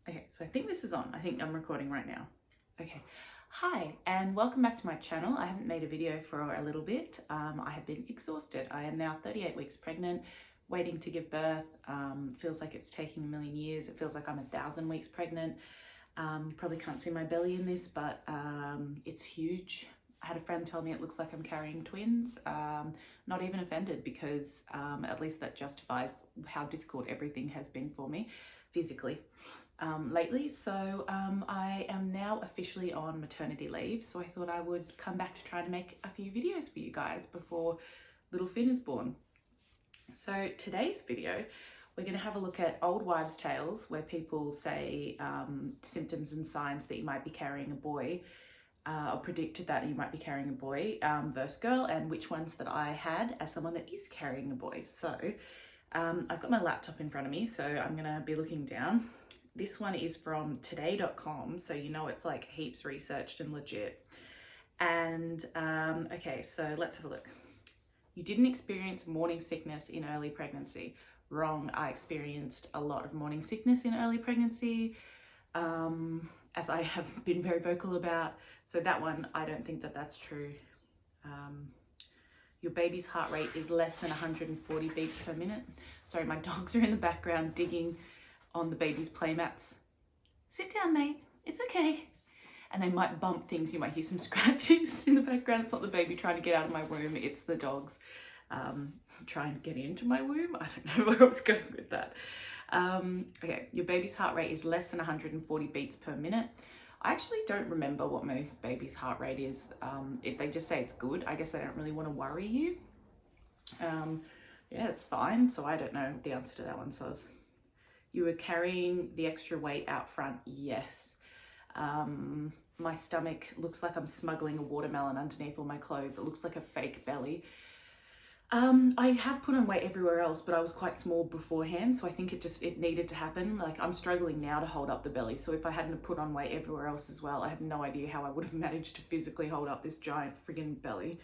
Okay, so I think this is on. I think I'm recording right now. Okay. Hi, and welcome back to my channel. I haven't made a video for a little bit. I have been exhausted. I am now 38 weeks pregnant, waiting to give birth. Feels like it's taking a million years. It feels like I'm 1,000 weeks pregnant. Probably can't see my belly in this, but it's huge. I had a friend tell me it looks like I'm carrying twins. Not even offended because at least that justifies how difficult everything has been for me physically lately. So I am now officially on maternity leave. So I thought I would come back to try to make a few videos for you guys before little Finn is born. So today's video, we're going to have a look at old wives' tales where people say symptoms and signs that you might be carrying a boy or predicted that you might be carrying a boy versus girl, and which ones that I had as someone that is carrying a boy. So I've got my laptop in front of me, so I'm going to be looking down. This one is from today.com, so you know it's like heaps researched and legit. And okay, so let's have a look. You didn't experience morning sickness in early pregnancy. Wrong. I experienced a lot of morning sickness in early pregnancy, as I have been very vocal about. So that one, I don't think that that's true. Your baby's heart rate is less than 140 beats per minute. Sorry, my dogs are in the background digging on the baby's play mats. Sit down, mate. It's okay. And they might bump things. You might hear some scratches in the background. It's not the baby trying to get out of my womb. It's the dogs trying to get into my womb. I don't know where I was going with that. Okay, your baby's heart rate is less than 140 beats per minute. I actually don't remember what my baby's heart rate is. They just say it's good. I guess they don't really want to worry you. Yeah, it's fine. So I don't know the answer to that one. So you were carrying the extra weight out front. Yes. My stomach looks like I'm smuggling a watermelon underneath all my clothes. It looks like a fake belly. I have put on weight everywhere else, but I was quite small beforehand, so I think it needed to happen. Like, I'm struggling now to hold up the belly, so if I hadn't put on weight everywhere else as well, I have no idea how I would have managed to physically hold up this giant friggin' belly.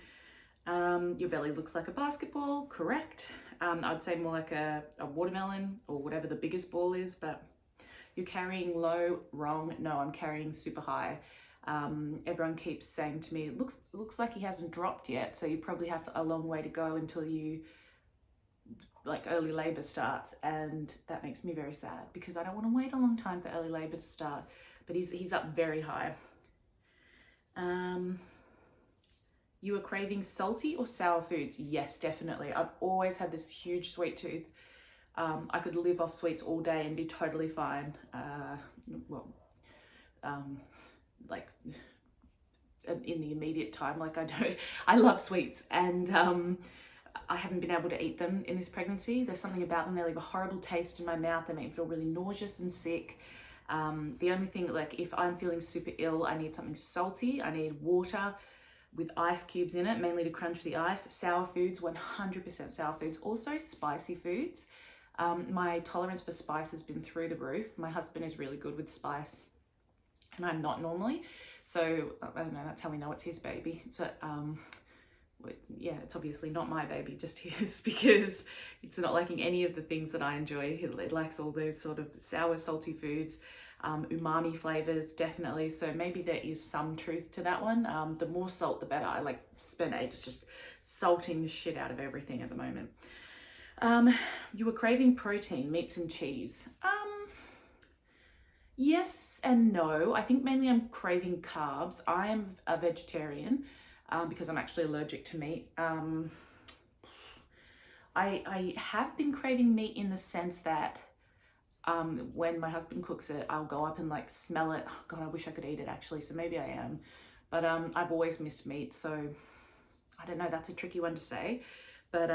Your belly looks like a basketball, correct. I'd say more like a watermelon or whatever the biggest ball is, but you're carrying low. Wrong. No, I'm carrying super high. Everyone keeps saying to me, looks like he hasn't dropped yet, so you probably have a long way to go until you, like, early labor starts, and that makes me very sad because I don't want to wait a long time for early labor to start. But he's up very high. You are craving salty or sour foods? Yes, definitely. I've always had this huge sweet tooth. I could live off sweets all day and be totally fine. Like in the immediate time, like I love sweets, and I haven't been able to eat them in this pregnancy. There's something about them, they leave a horrible taste in my mouth. They make me feel really nauseous and sick. The only thing, like, if I'm feeling super ill, I need something salty. I need water with ice cubes in it, mainly to crunch the ice. Sour foods, 100% sour foods. Also spicy foods. My tolerance for spice has been through the roof. My husband is really good with spice, and I'm not normally. So I don't know, that's how we know it's his baby. So yeah, it's obviously not my baby, just his, because it's not liking any of the things that I enjoy. It likes all those sort of sour, salty foods, umami flavors, definitely. So maybe there is some truth to that one. The more salt, the better. I like spend ages just salting the shit out of everything at the moment. You were craving protein, meats and cheese. Yes and no. I think mainly I'm craving carbs. I am a vegetarian because I'm actually allergic to meat. I have been craving meat in the sense that when my husband cooks it, I'll go up and like smell it. Oh, God, I wish I could eat it actually, so maybe I am. But I've always missed meat, so I don't know, that's a tricky one to say. But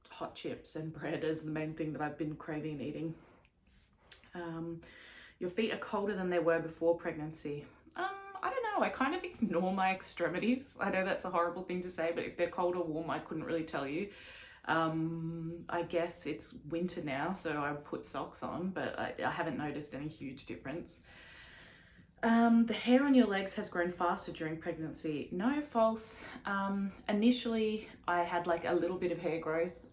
hot chips and bread is the main thing that I've been craving and eating. Your feet are colder than they were before pregnancy. I don't know. I kind of ignore my extremities. I know that's a horrible thing to say, but if they're cold or warm, I couldn't really tell you. I guess it's winter now, so I put socks on, but I haven't noticed any huge difference. The hair on your legs has grown faster during pregnancy. No, false. Initially, I had like a little bit of hair growth.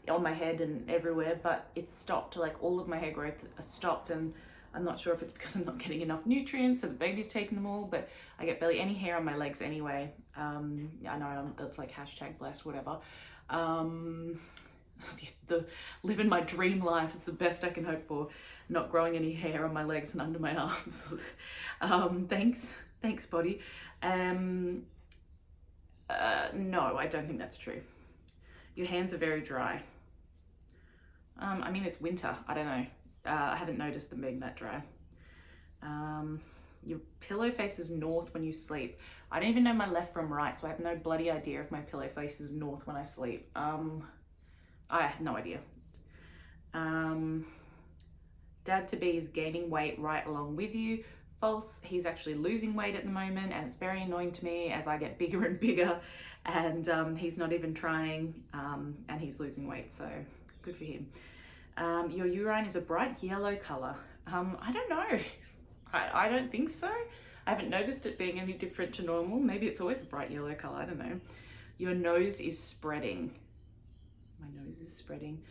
on my head and everywhere, but it's stopped. Like all of my hair growth has stopped, and I'm not sure if it's because I'm not getting enough nutrients, so the baby's taken them all, but I get barely any hair on my legs anyway. I know that's like hashtag blessed, whatever. The living my dream life, it's the best I can hope for, not growing any hair on my legs and under my arms. Thanks body. No, I don't think that's true. Your hands are very dry. I mean, it's winter, I don't know. I haven't noticed them being that dry. Your pillow faces north when you sleep. I don't even know my left from right, so I have no bloody idea if my pillow faces north when I sleep. I have no idea. Dad-to-be is gaining weight right along with you. False, he's actually losing weight at the moment, and it's very annoying to me as I get bigger and bigger, and he's not even trying, and he's losing weight, so good for him. Your urine is a bright yellow color. I don't know. I don't think so. I haven't noticed it being any different to normal. Maybe it's always a bright yellow color, I don't know. Your nose is spreading. My nose is spreading.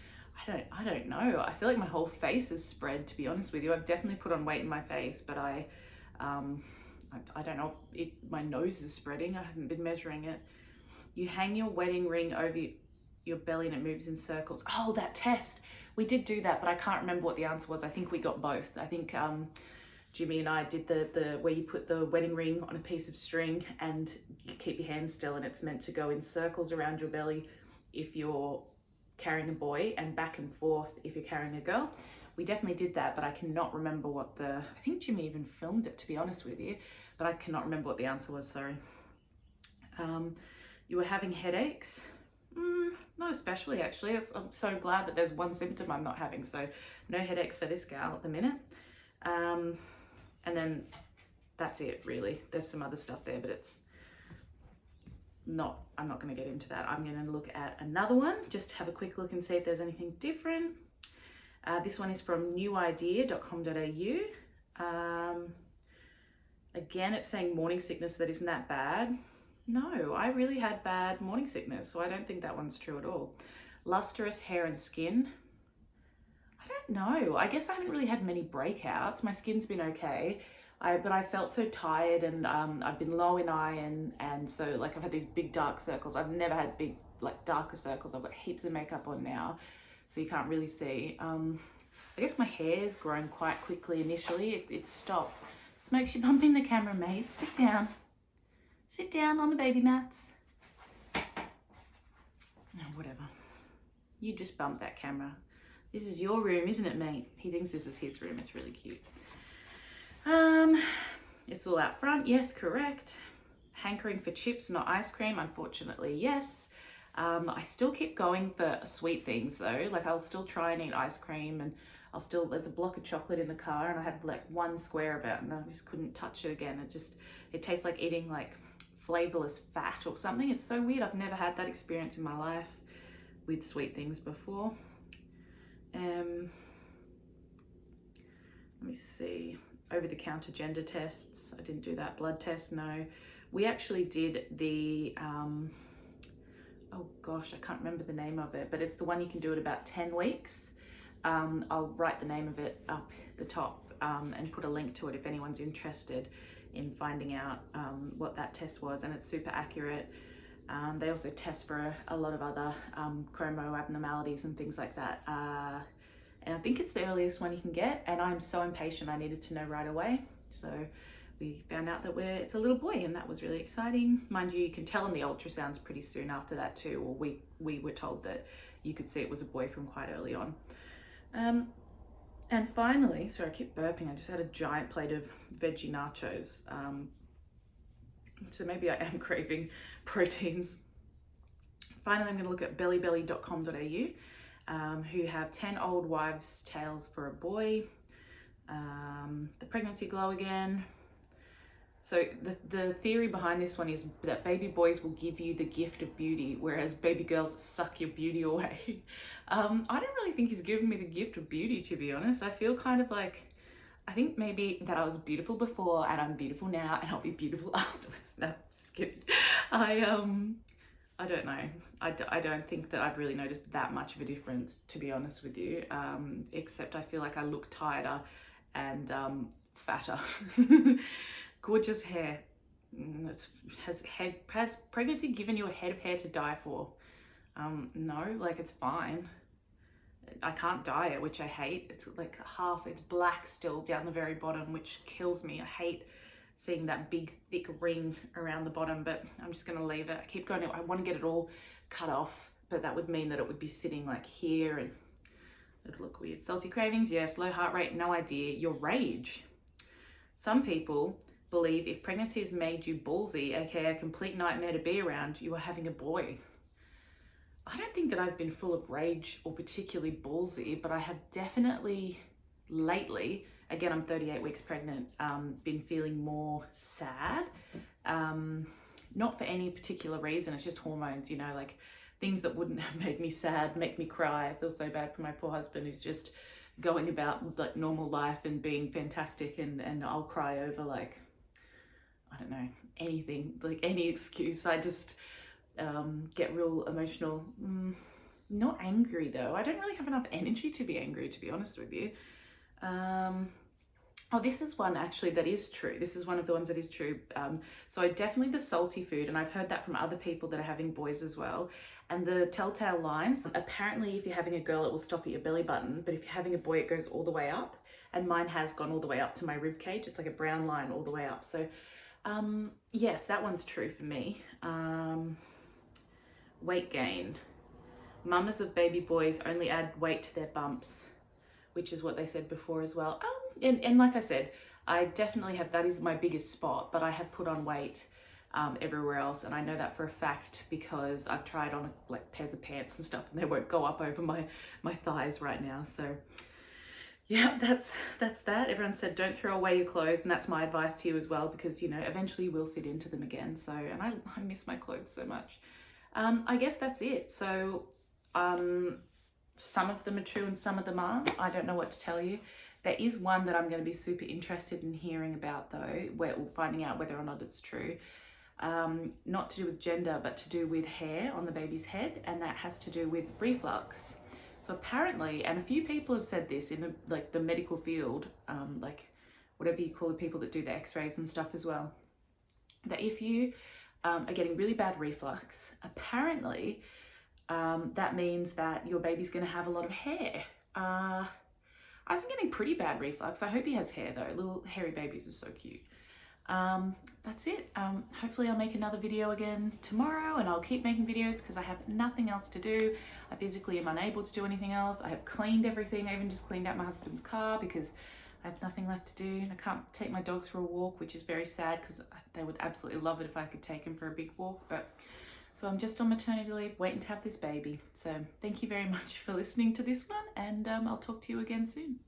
I don't know. I feel like my whole face is spread, to be honest with you. I've definitely put on weight in my face, but I don't know if my nose is spreading. I haven't been measuring it. You hang your wedding ring over your belly and it moves in circles. Oh, that test. We did do that, but I can't remember what the answer was. I think we got both. I think Jimmy and I did the where you put the wedding ring on a piece of string and you keep your hands still, and it's meant to go in circles around your belly if you're carrying a boy and back and forth if you're carrying a girl. We definitely did that, but I cannot remember what I think Jimmy even filmed it, to be honest with you, but I cannot remember what the answer was, sorry. You were having headaches? Not especially, actually. I'm so glad that there's one symptom I'm not having, so no headaches for this gal at the minute. And then that's it, really. There's some other stuff there, but I'm not going to get into that. I'm going to look at another one, just to have a quick look and see if there's anything different. This one is from newidea.com.au. Again, it's saying morning sickness. That isn't that bad. No, I really had bad morning sickness, so I don't think that one's true at all. Lustrous hair and skin. I don't know. I guess I haven't really had many breakouts. My skin's been okay. But I felt so tired, and I've been low in iron, and so like I've had these big dark circles. I've never had big like darker circles. I've got heaps of makeup on now, so you can't really see. I guess my hair's grown quite quickly initially. It stopped. Smokes, you're bumping the camera, mate. Sit down. Sit down on the baby mats. Oh, whatever. You just bumped that camera. This is your room, isn't it, mate? He thinks this is his room. It's really cute. It's all out front. Yes, correct. Hankering for chips, not ice cream. Unfortunately, yes. I still keep going for sweet things though. Like I'll still try and eat ice cream, and there's a block of chocolate in the car, and I had like one square of it, and I just couldn't touch it again. It tastes like eating like flavorless fat or something. It's so weird. I've never had that experience in my life with sweet things before. Let me see. Over-the-counter gender tests. I didn't do that. Blood test, no. We actually did the, oh gosh, I can't remember the name of it, but it's the one you can do at about 10 weeks. I'll write the name of it up the top and put a link to it if anyone's interested in finding out what that test was, and it's super accurate. They also test for a lot of other chromo abnormalities and things like that. And I think it's the earliest one you can get, and I'm so impatient. I needed to know right away. So we found out that it's a little boy, and that was really exciting. Mind you, you can tell in the ultrasounds pretty soon after that too, or we were told that you could see it was a boy from quite early on. And finally, sorry, I keep burping. I just had a giant plate of veggie nachos. So maybe I am craving proteins. Finally, I'm going to look at bellybelly.com.au. Who have 10 old wives' tales for a boy. The pregnancy glow again. So the theory behind this one is that baby boys will give you the gift of beauty, whereas baby girls suck your beauty away. I don't really think he's given me the gift of beauty, to be honest. I feel kind of like, I think maybe that I was beautiful before and I'm beautiful now and I'll be beautiful afterwards. No, just kidding. I don't know. I don't think that I've really noticed that much of a difference, to be honest with you, except I feel like I look tighter and fatter. Gorgeous hair. Has pregnancy given you a head of hair to die for? No, like it's fine. I can't dye it, which I hate. It's like half, it's black still down the very bottom, which kills me. I hate seeing that big thick ring around the bottom, but I'm just gonna leave it. I keep going, I want to get it all cut off, but that would mean that it would be sitting like here and it'd look weird. Salty cravings, yes. Low heart rate, no idea. Your rage. Some people believe if pregnancy has made you ballsy, aka a complete nightmare to be around, you are having a boy. I don't think that I've been full of rage or particularly ballsy, but I have definitely lately, again, I'm 38 weeks pregnant, been feeling more sad. Not for any particular reason, it's just hormones, you know, like things that wouldn't have made me sad make me cry. I feel so bad for my poor husband who's just going about like normal life and being fantastic, and I'll cry over like, I don't know, anything, like any excuse. I just get real emotional. Not angry though. I don't really have enough energy to be angry, to be honest with you. Oh, this is one actually that is true. This is one of the ones that is true. So definitely the salty food, and I've heard that from other people that are having boys as well. And the telltale lines, apparently if you're having a girl, it will stop at your belly button, but if you're having a boy, it goes all the way up. And mine has gone all the way up to my rib cage. It's like a brown line all the way up. So yes, that one's true for me. Weight gain. Mamas of baby boys only add weight to their bumps, which is what they said before as well. And like I said, I definitely have, that is my biggest spot, but I have put on weight everywhere else, and I know that for a fact because I've tried on like pairs of pants and stuff, and they won't go up over my thighs right now. So yeah, that's that. Everyone said don't throw away your clothes, and that's my advice to you as well, because you know eventually you will fit into them again. So, and I miss my clothes so much. I guess that's it. So some of them are true and some of them aren't. I don't know what to tell you. There is one that I'm going to be super interested in hearing about though, finding out whether or not it's true. Not to do with gender, but to do with hair on the baby's head, and that has to do with reflux. So apparently, and a few people have said this in the medical field, like whatever you call the people that do the x-rays and stuff as well, that if you are getting really bad reflux, apparently that means that your baby's going to have a lot of hair. I've been getting pretty bad reflux. I hope he has hair though. Little hairy babies are so cute. That's it. Hopefully I'll make another video again tomorrow, and I'll keep making videos because I have nothing else to do. I physically am unable to do anything else. I have cleaned everything. I even just cleaned out my husband's car because I have nothing left to do. And I can't take my dogs for a walk, which is very sad because they would absolutely love it if I could take them for a big walk. But so I'm just on maternity leave, waiting to have this baby. So thank you very much for listening to this one, and I'll talk to you again soon.